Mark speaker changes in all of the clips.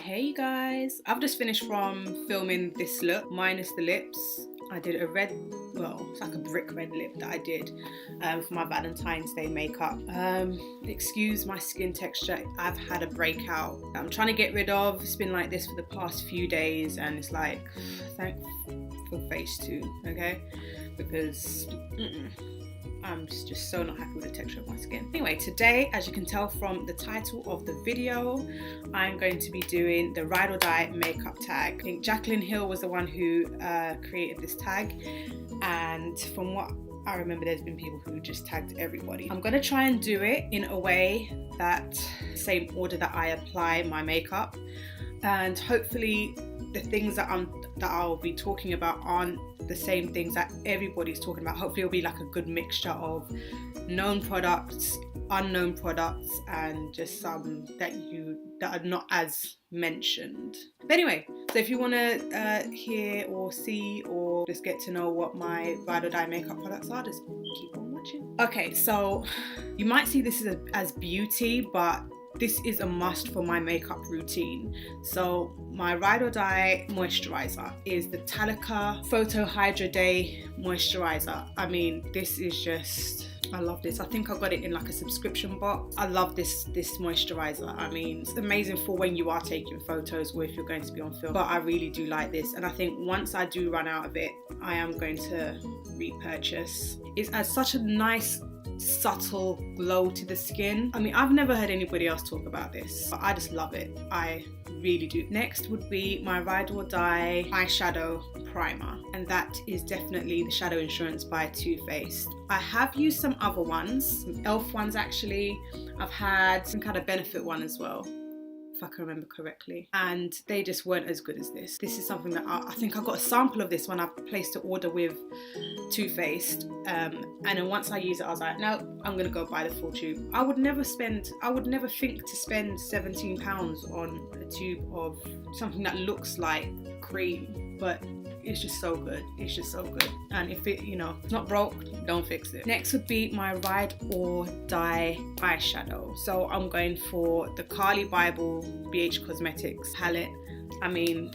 Speaker 1: Hey guys, I've just finished from filming this look minus the lips. I did a red, well, it's like a brick red lip that I did for my Valentine's Day makeup. Excuse my skin texture, I've had a breakout I'm trying to get rid of. It's been like this for the past few days and it's like, thank for face too, okay? Because I'm just so not happy with the texture of my skin. Anyway, today, as you can tell from the title of the video, I'm going to be doing the Ride or Die makeup tag. I think Jaclyn Hill was the one who created this tag, and from what I remember, there's been people who just tagged everybody. I'm gonna try and do it in a way that same order that I apply my makeup, and hopefully the things that I'll be talking about aren't the same things that everybody's talking about. Hopefully it'll be like a good mixture of known products, unknown products, and just some that are not as mentioned. But anyway, so if you want to hear or see or just get to know what my Ride or Die makeup products are, just keep on watching. Okay, so you might see this as beauty, but this is a must for my makeup routine. So my Ride or Die moisturizer is the Talica Photo-Hydra Day moisturizer. I mean, this is just, I love this. I think I got it in like a subscription box. I love this moisturizer. I mean, it's amazing for when you are taking photos or if you're going to be on film, but I really do like this. And I think once I do run out of it, I am going to repurchase. It has such a nice subtle glow to the skin. I mean, I've never heard anybody else talk about this, but I just love it. I really do. Next would be my Ride or Die eyeshadow primer, and that is definitely the Shadow Insurance by Too Faced. I have used some other ones, some e.l.f. ones actually. I've had some kind of Benefit one as well, if I can remember correctly, and they just weren't as good as this. This is something that I think I got a sample of this when I placed an order with Too Faced, and then once I used it I was like, no, I'm gonna go buy the full tube. I would never think to spend £17 on a tube of something that looks like cream, but it's just so good. It's just so good. And if it, it's not broke, don't fix it. Next would be my Ride or Die eyeshadow. So I'm going for the Carli BybelXBHCosmetics palette. I mean,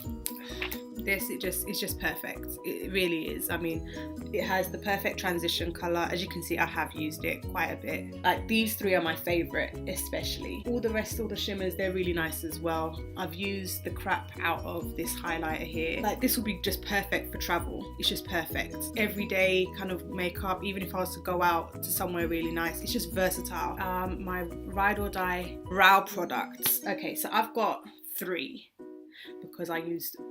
Speaker 1: this it's just perfect. It really is. I mean, it has the perfect transition color. As you can see, I have used it quite a bit. Like, these three are my favorite, especially. All the rest, all the shimmers, they're really nice as well. I've used the crap out of this highlighter here. Like, this would be just perfect for travel. It's just perfect. Everyday kind of makeup, even if I was to go out to somewhere really nice, it's just versatile. My Ride or Die brow products. Okay, so I've got 3. Because I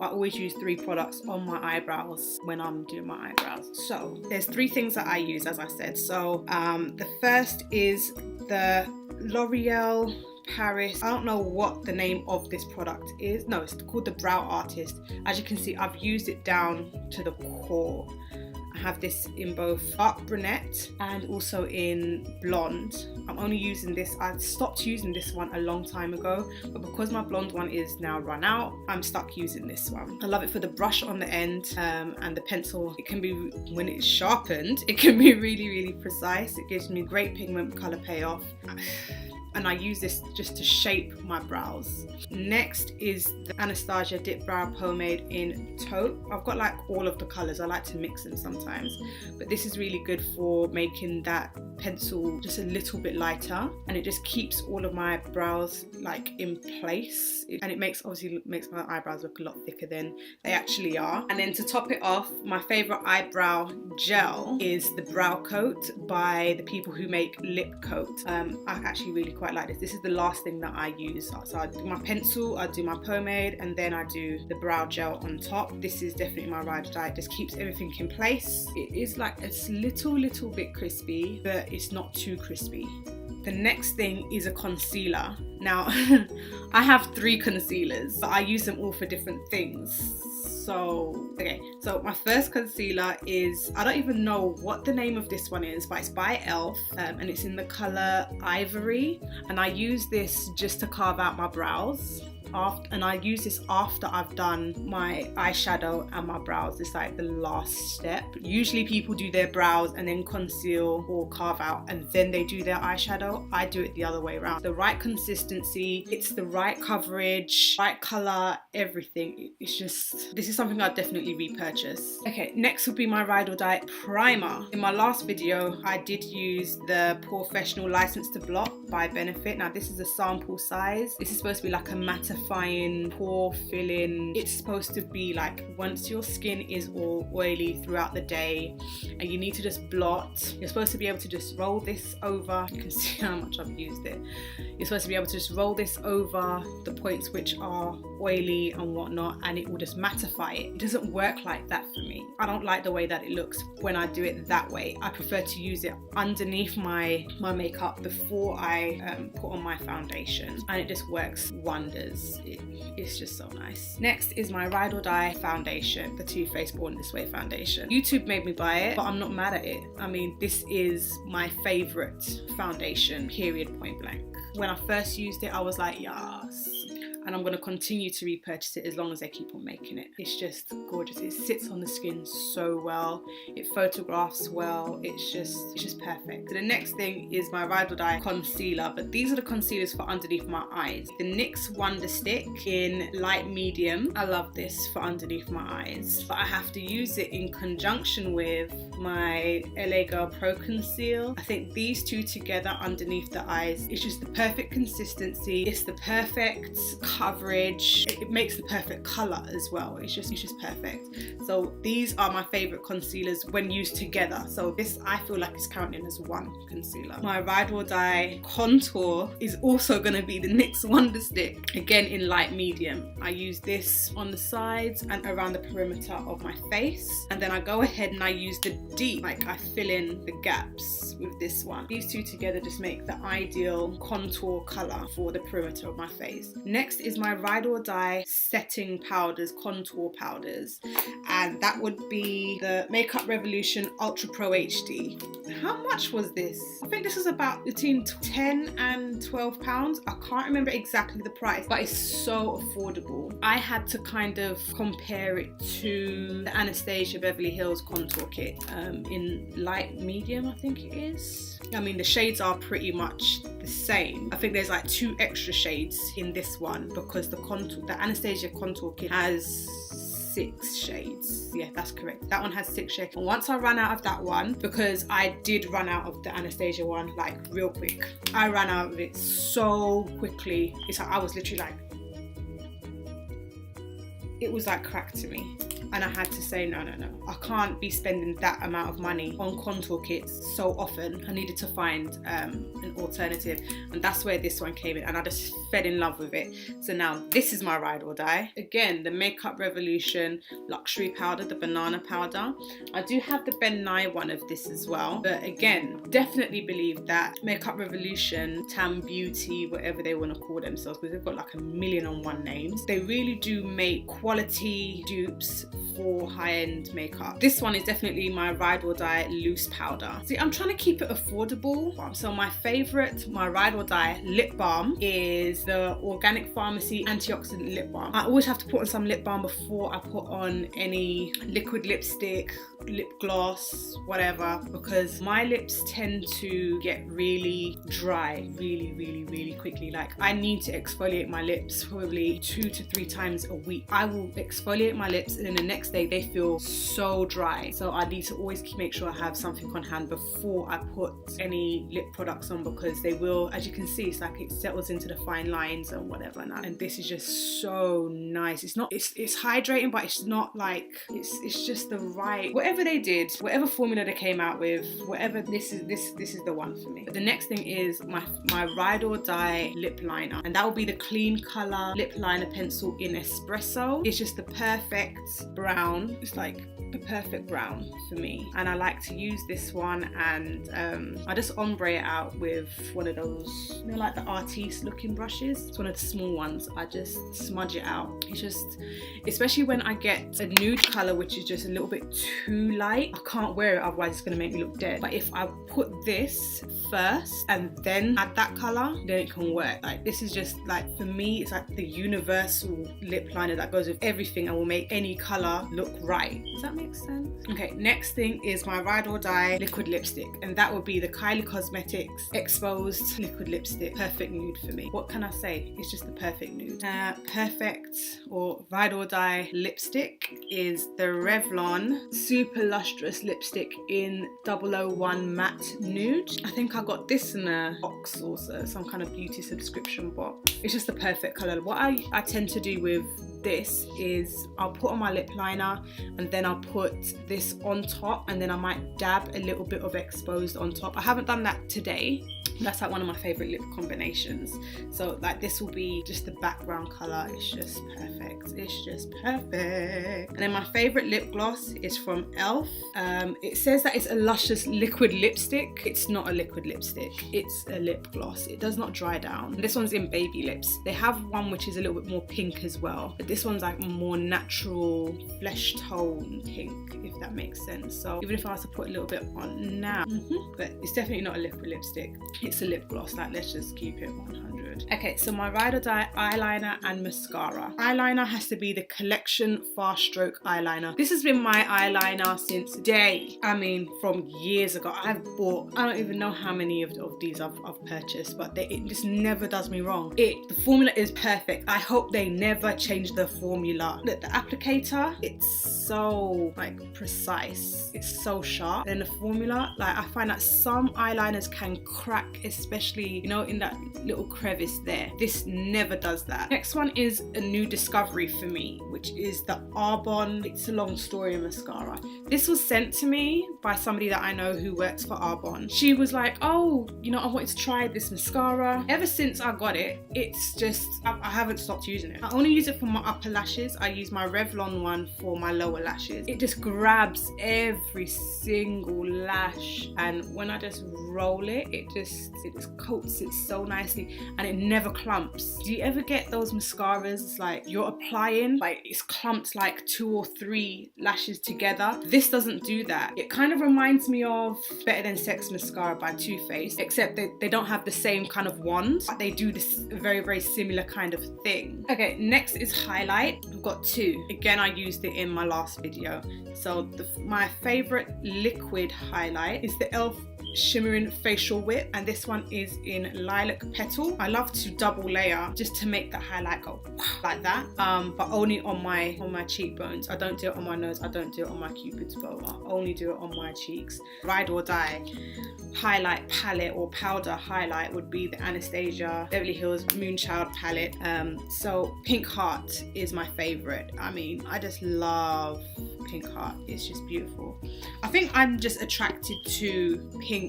Speaker 1: always use 3 products on my eyebrows when I'm doing my eyebrows. So there's 3 things that I use, as I said. So the first is the Loreal Paris. I don't know what the name of this product is. No, it's called the Brow Artist. As you can see, I've used it down to the core. I have this in both dark brunette and also in blonde. I'm only using this. I stopped using this one a long time ago, but because my blonde one is now run out, I'm stuck using this one. I love it for the brush on the end and the pencil. It can be, when it's sharpened, it can be really, really precise. It gives me great pigment color payoff. And I use this just to shape my brows. Next is the Anastasia Dipbrow Pomade in Taupe. I've got like all of the colours. I like to mix them sometimes, but this is really good for making that pencil just a little bit lighter, and it just keeps all of my brows like in place, and it obviously makes my eyebrows look a lot thicker than they actually are. And then to top it off, my favourite eyebrow gel is the Browcote by the people who make Lip Coat. I actually really quite like this. This is the last thing that I use. So I do my pencil, I do my pomade, and then I do the brow gel on top. This is definitely my Ride or Die. It just keeps everything in place. It is like it's little bit crispy, but it's not too crispy. The next thing is a concealer. Now, I have 3 concealers, but I use them all for different things. So my first concealer is, I don't even know what the name of this one is, but it's by e.l.f. And it's in the colour Ivory, and I use this just to carve out my brows. after, and I use this after I've done my eyeshadow and my brows. It's like the last step. Usually people do their brows and then conceal or carve out and then they do their eyeshadow. I do it the other way around. The right consistency, it's the right coverage, right color, everything. It's just, this is something I'd definitely repurchase. Okay, next will be my Ride or Die primer. In my last video, I did use the Professional License to Blot by Benefit. Now this is a sample size. This is supposed to be like a mattifying, pore filling. It's supposed to be like once your skin is all oily throughout the day and you need to just blot, you're supposed to be able to just roll this over. You can see how much I've used it. You're supposed to be able to just roll this over the points which are oily and whatnot, and it will just mattify it. It doesn't work like that for me. I don't like the way that it looks when I do it that way. I prefer to use it underneath my makeup before I put on my foundation, and it just works wonders. It's just so nice. Next is my Ride or Die foundation, the Too Faced Born This Way foundation. YouTube made me buy it, but I'm not mad at it. I mean, this is my favorite foundation, period, point blank. When I first used it, I was like, yes. And I'm going to continue to repurchase it as long as they keep on making it. It's just gorgeous. It sits on the skin so well. It photographs well. It's just perfect. So the next thing is my Ride or Die concealer, but these are the concealers for underneath my eyes. The NYX Wonder Stick in light medium. I love this for underneath my eyes, but I have to use it in conjunction with my LA Girl Pro Conceal. I think these two together underneath the eyes, it's just the perfect consistency. It's the perfect coverage. It makes the perfect color as well. It's just perfect. So these are my favorite concealers when used together. So this, I feel like, is counting as one concealer. My Ride or Die contour is also going to be the NYX Wonder Stick, again in light medium. I use this on the sides and around the perimeter of my face, and then I go ahead and I use the deep, like I fill in the gaps with this one. These two together just make the ideal contour color for the perimeter of my face. Next is my Ride or Die setting powders, contour powders, and that would be the Makeup Revolution Ultra Pro HD. How much was this? I think this was about between 10 and 12 pounds. I can't remember exactly the price, but it's so affordable. I had to kind of compare it to the Anastasia Beverly Hills contour kit in light medium, I think it is. I mean, the shades are pretty much the same. I think there's like 2 extra shades in this one because the Anastasia contour kit has 6 shades. Yeah, that's correct. That one has 6 shades. And once I ran out of that one, because I did run out of the Anastasia one like real quick. I ran out of it so quickly. It's like I was literally like, it was like crack to me. And I had to say, no, I can't be spending that amount of money on contour kits so often. I needed to find an alternative, and that's where this one came in, and I just fell in love with it. So now this is my Ride or Die. Again, the Makeup Revolution luxury powder, the banana powder. I do have the Ben Nye one of this as well, but again, definitely believe that Makeup Revolution, Tam Beauty, whatever they want to call themselves, because they've got like 1,000,001 names, they really do make quality dupes for high-end makeup. This one is definitely my Ride or Die loose powder. See, I'm trying to keep it affordable. So my favorite, my Ride or Die lip balm is the Organic Pharmacy Antioxidant Lip Balm. I always have to put on some lip balm before I put on any liquid lipstick, lip gloss, whatever, because my lips tend to get really dry really quickly. Like, I need to exfoliate my lips probably 2 to 3 times a week. I will exfoliate my lips and then the next day they feel so dry. So I need to always make sure I have something on hand before I put any lip products on, because they will, as you can see, it's like it settles into the fine lines and whatever. And this is just so nice. It's not, it's hydrating, but it's not like, it's just the right, whatever they did, whatever formula they came out with, whatever, this is the one for me. But the next thing is my Ride or Die lip liner, and that will be the Kleancolor lip liner pencil in Espresso. It's just the perfect brown brown. It's like the perfect brown for me, and I like to use this one, and I just ombre it out with one of those, you know, like the artiste looking brushes. It's one of the small ones. I just smudge it out. It's just, especially when I get a nude color which is just a little bit too light, I can't wear it, otherwise it's gonna make me look dead. But if I put this first and then add that color, then it can work. Like, this is just like, for me, it's like the universal lip liner that goes with everything and will make any color look right. Does that make sense? Okay, next thing is my Ride or Die liquid lipstick, and that would be the Kylie Cosmetics Exposed Liquid Lipstick. Perfect nude for me. What can I say? It's just the perfect nude. Perfect or Ride or Die lipstick is the Revlon Super Lustrous Lipstick in 001 Matte Nude. I think I got this in a box also, some kind of beauty subscription box. It's just the perfect color. What I tend to do with this is I'll put on my lip liner and then I'll put this on top, and then I might dab a little bit of exposed on top. I haven't done that today. That's like one of my favorite lip combinations. So like, this will be just the background color. It's just perfect. It's just perfect. And then my favorite lip gloss is from ELF. It says that it's a luscious liquid lipstick. It's not a liquid lipstick, it's a lip gloss. It does not dry down. This one's in Baby Lips. They have one which is a little bit more pink as well, but this one's like more natural flesh tone pink, if that makes sense. So even if I was to put a little bit on now, but it's definitely not a liquid lipstick. It's a lip gloss. Like, let's just keep it 100. Okay, so my Ride or Die eyeliner and mascara. Eyeliner has to be the Collection Fast Stroke eyeliner. This has been my eyeliner since day. I mean, from years ago. I've bought, I don't even know how many of these I've purchased, but it just never does me wrong. The formula is perfect. I hope they never change the formula. The applicator, it's so like precise. It's so sharp. And the formula, like, I find that some eyeliners can crack, especially, you know, in that little crevice there. This never does that. Next one is a new discovery for me, which is the Arbonne It's a Long Story mascara. This was sent to me by somebody that I know who works for Arbonne. She was like, oh, you know, I wanted to try this mascara. Ever since I got it, it's just, I haven't stopped using it. I only use it for my upper lashes. I use my Revlon one for my lower lashes. It just grabs every single lash, and when I just roll it, it just coats it so nicely, and it never clumps. Do you ever get those mascaras, it's like you're applying, like it's clumped like 2 or 3 lashes together? This doesn't do that. It kind of reminds me of Better Than Sex mascara by Too Faced, except they don't have the same kind of wand, but they do this very, very similar kind of thing. Okay, next is highlight. I've got 2. Again, I used it in my last video. So my favorite liquid highlight is the ELF Shimmering Facial Whip, and this one is in Lilac Petal. I love to double layer just to make the highlight go like that, but only on my cheekbones. I don't do it on my nose, I don't do it on my cupid's bow. I only do it on my cheeks. Ride or Die highlight palette or powder highlight would be the Anastasia Beverly Hills MoonChild palette. So Pink Heart is my favorite. I mean, I just love Pink Heart. It's just beautiful. I think I'm just attracted to pink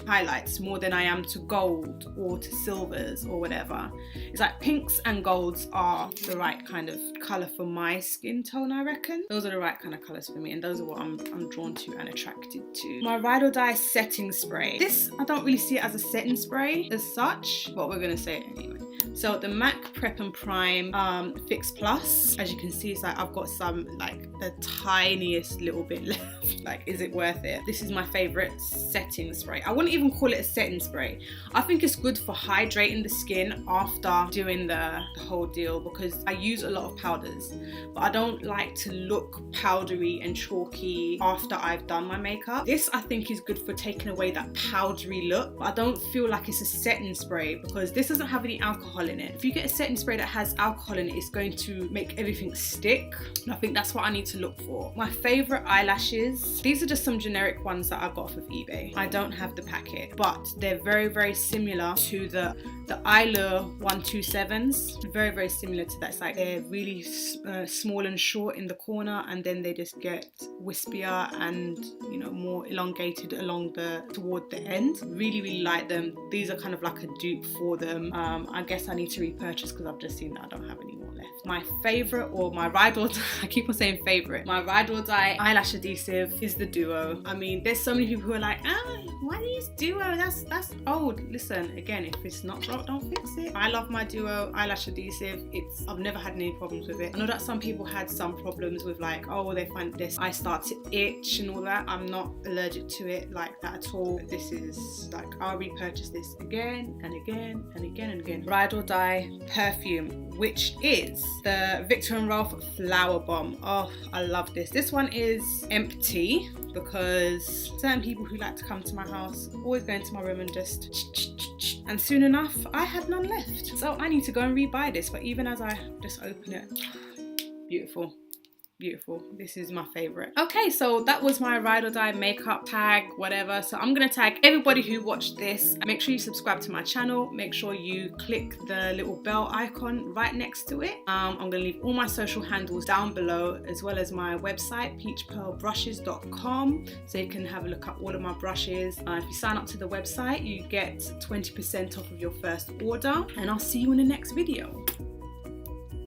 Speaker 1: highlights more than I am to gold or to silvers or whatever. It's like pinks and golds are the right kind of colour for my skin tone, I reckon. Those are the right kind of colours for me, and those are what I'm drawn to and attracted to. My Ride or Die setting spray. This, I don't really see it as a setting spray as such, but we're gonna say it anyway. So the MAC Prep and Prime Fix Plus, as you can see, it's like I've got some, like the tiniest little bit left. Like, is it worth it? This is my favorite setting spray. I wouldn't even call it a setting spray. I think it's good for hydrating the skin after doing the whole deal, because I use a lot of powders, but I don't like to look powdery and chalky after I've done my makeup. This, I think, is good for taking away that powdery look, but I don't feel like it's a setting spray because this doesn't have any alcohol in it. If you get a setting spray that has alcohol in it, it's going to make everything stick, and I think that's what I need to look for. My favorite eyelashes, these are just some generic ones that I got off of eBay. I don't have the packet, but they're very, very similar to the Eyelure 127s. Very, very similar to that. It's like they're really small and short in the corner, and then they just get wispier and, you know, more elongated along toward the end. Really, really like them. These are kind of like a dupe for them. I guess I need to repurchase because I've just seen that I don't have any more left. left. My favourite, or my ride or die, I keep on saying favourite, my ride or die eyelash adhesive is the Duo. I mean, there's so many people who are like, why do you use Duo? That's old. Listen, again, if it's not broke, don't fix it. I love my Duo eyelash adhesive. I've never had any problems with it. I know that some people had some problems with like, oh, they find this eye start to itch and all that. I'm not allergic to it like that at all. This is like, I'll repurchase this again and again and again and again. Ride or die perfume, which is the Viktor & Rolf Flower Bomb. Oh, I love this. This one is empty because certain people who like to come to my house always go into my room and just and soon enough I had none left. So I need to go and rebuy this, but even as I just open it, beautiful. Beautiful. This is my favorite. Okay, so that was my ride or die makeup tag, whatever. So I'm gonna tag everybody who watched this. Make sure you subscribe to my channel. Make sure you click the little bell icon right next to it. I'm gonna leave all my social handles down below, as well as my website, peachpearlbrushes.com, so you can have a look at all of my brushes. If you sign up to the website, you get 20% off of your first order, and I'll see you in the next video.